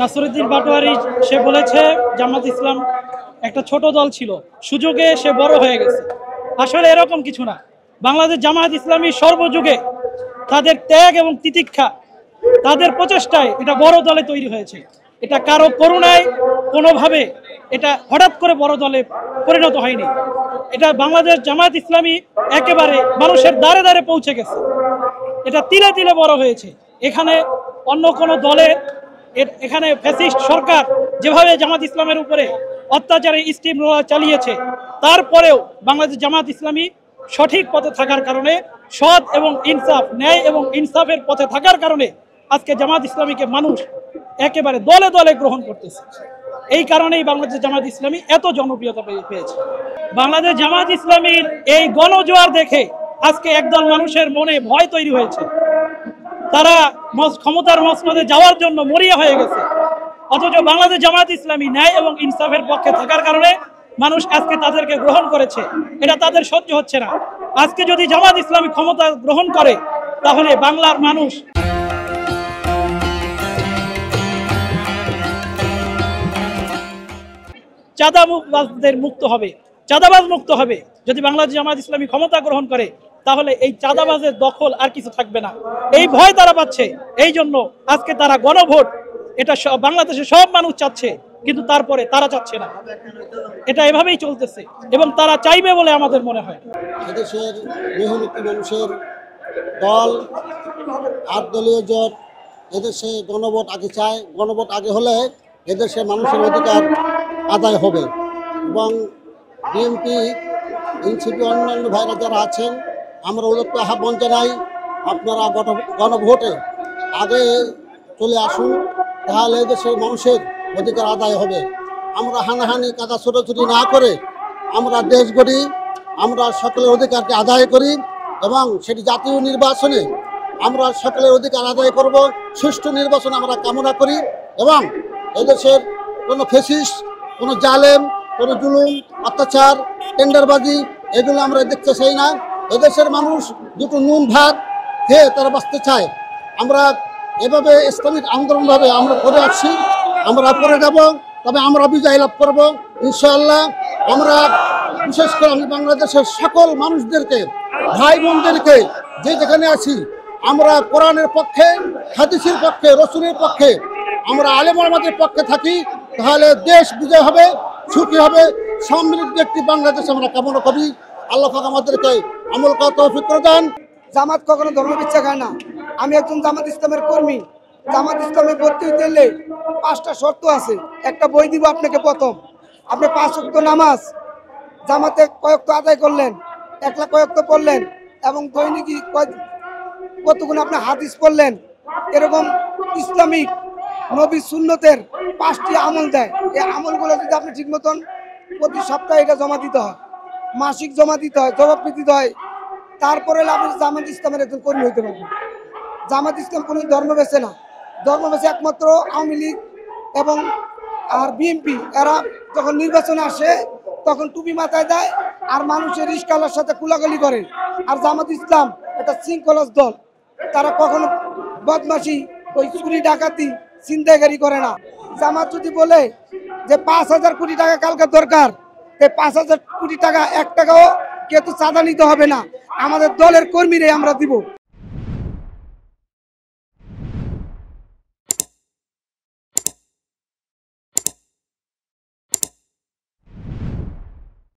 নাসিরউদ্দিন পাটোয়ারি সে বলেছে জামাত ইসলাম একটা ছোট দল ছিল, সুযোগে সে বড় হয়ে গেছে। আসলে এরকম কিছু না। বাংলাদেশ জামাত ইসলামী সর্বযুগে তাদের ত্যাগ এবং তিতিক্ষা, তাদের প্রচেষ্টায় এটা বড় দলে তৈরি হয়েছে। এটা কারো করুণায় কোনোভাবে এটা হঠাৎ করে বড় দলে পরিণত হয়নি। এটা বাংলাদেশ জামাত ইসলামী একেবারে মানুষের দ্বারে দ্বারে পৌঁছে গেছে। এটা তিলে তিলে বড় হয়েছে। এখানে অন্য কোনো দলে এখানে ফ্যাসিস্ট সরকার যেভাবে জামাত ইসলামের উপরে অত্যাচারের স্টিম রোলার চালিয়েছে, তারপরেও বাংলাদেশ জামাত ইসলামী সঠিক পথে থাকার কারণে, সৎ এবং ইনসাফ, ন্যায় এবং ইনসাফের পথে থাকার কারণে আজকে জামাত ইসলামীকে মানুষ একেবারে দলে দলে গ্রহণ করতেছে। এই কারণেই বাংলাদেশ জামাত ইসলামী এত জনপ্রিয়তা পেয়েছে। বাংলাদেশ জামাত ইসলামীর এই গণজোয়ার দেখে আজকে একদল মানুষের মনে ভয় তৈরি হয়েছে। তারা ক্ষমতার মসনদে যাওয়ার জন্য মরিয়া হয়ে গেছে। অথচ বাংলাদেশ জামাত ইসলামী ন্যায় এবং ইনসাফের পক্ষে থাকার কারণে মানুষ আজকে তাদেরকে গ্রহণ করেছে। এটা তাদের সহ্য হচ্ছে না। আজকে যদি জামাত ইসলামী ক্ষমতা গ্রহণ করে, তাহলে বাংলার মানুষ চাঁদাবাজদের মুক্ত হবে, চাঁদাবাজ মুক্ত হবে। যদি বাংলাদেশ জামাত ইসলামী ক্ষমতা গ্রহণ করে, তাহলে এই চাঁদাবাজের দখল আর কিছু থাকবে না। এই ভয় তারা পাচ্ছে। এই জন্য আজকে তারা গণভোট, এটা বাংলাদেশে সব মানুষ চাচ্ছে, কিন্তু তারপরে তারা চাচ্ছে না। এটা এভাবেই চলতেছে এবং তারা চাইবে বলে আমাদের মনে হয়। এদেশের মেহনতি মানুষের দল, ৮ দলীয় জোট এদেশে গণভোট আগে চায়। গণভোট আগে হলে এদেশের মানুষের অধিকার আদায় হবে এবং বিএনপি, এনসিপি, অন্যান্য ভাইরা যারা আছেন, আমরা ওদেরকে আহ্বান জানাই, আপনারা গণভোটে আগে চলে আসুন, তাহলে এদেশের মানুষের অধিকার আদায় হবে। আমরা হানাহানি কাদা ছোটাছুটি না করে আমরা দেশ গড়ি, আমরা সকলের অধিকারকে আদায় করি এবং সেটি জাতীয় নির্বাচনে আমরা সকলের অধিকার আদায় করব। সুষ্ঠু নির্বাচন আমরা কামনা করি এবং এদেশের কোনো ফ্যাসিস্ট, কোনো জালেম, কোনো জুলুম, অত্যাচার, টেন্ডারবাজি এগুলো আমরা দেখতে চাই না। এদেশের মানুষ দুটো নুন ভাত খেয়ে তারা বাঁচতে চায়। আমরা এভাবে ইসলামিক আন্দোলনভাবে আমরা করে আসছি, আমরা করে যাব, তবে আমরা বিজয় লাভ করব ইনশাআল্লাহ। আমরা বিশেষ করে আমি বাংলাদেশের সকল মানুষদেরকে, ভাই বোনদেরকে, যে যেখানে আছি, আমরা কোরআনের পক্ষে, হাদিসের পক্ষে, রসুলের পক্ষে, আমরা আলেম ওলামাদের পক্ষে থাকি, তাহলে দেশ বিজয় হবে, সুখী হবে, সমৃদ্ধ একটি বাংলাদেশ আমরা কামনা করি। আল্লাহ পাক আমাদেরকে আমল করার তৌফিক প্রদান। জামাত কখনো ধর্মবিচ্ছা খায় না। আমি একজন জামাত ইসলামের কর্মী। জামাত ইসলামে ভর্তি হইতে হলে 5টা শর্ত আছে। একটা বই দিব আপনাকে। প্রথম, আপনি 5 ওয়াক্ত নামাজ জামাতে কয়েক আদায় করলেন, একলা কয়েক পড়লেন এবং দৈনিক কতগুণ আপনি হাদিস পড়লেন। এরকম ইসলামিক নবী সুন্নতের 5টি আমল দেয়। এই আমলগুলো যদি আপনি ঠিক মতন প্রতি সপ্তাহে এটা জমা দিতে হয়, মাসিক জমা দিতে হয়, জবাবদি দিতে হয়, তারপরে আপনি জামাত ইসলামের একজন কর্মী হতে পারবেন। জামাত ইসলাম কোনো ধর্ম বেছে না। ধর্ম বেছে একমাত্র আওয়ামী লীগ এবং আর বিএনপি। এরা যখন নির্বাচনে আসে তখন টুপি মাথায় দেয় আর মানুষের রিস্কালার সাথে কুলাগুলি করে। আর জামাত ইসলাম একটা শৃঙ্খলাস দল। তারা কখনো বদমাশি, ওই চুরি ডাকাতি, ছিনতাইকারী করে না। জামাত যদি বলে যে 5,000 কোটি টাকা কালকে দরকার, এই 5,000 কোটি টাকা 1 টাকাও কেউ চাঁদা নিতে হবে না, আমাদের দলের কর্মীরাই আমরা দিব।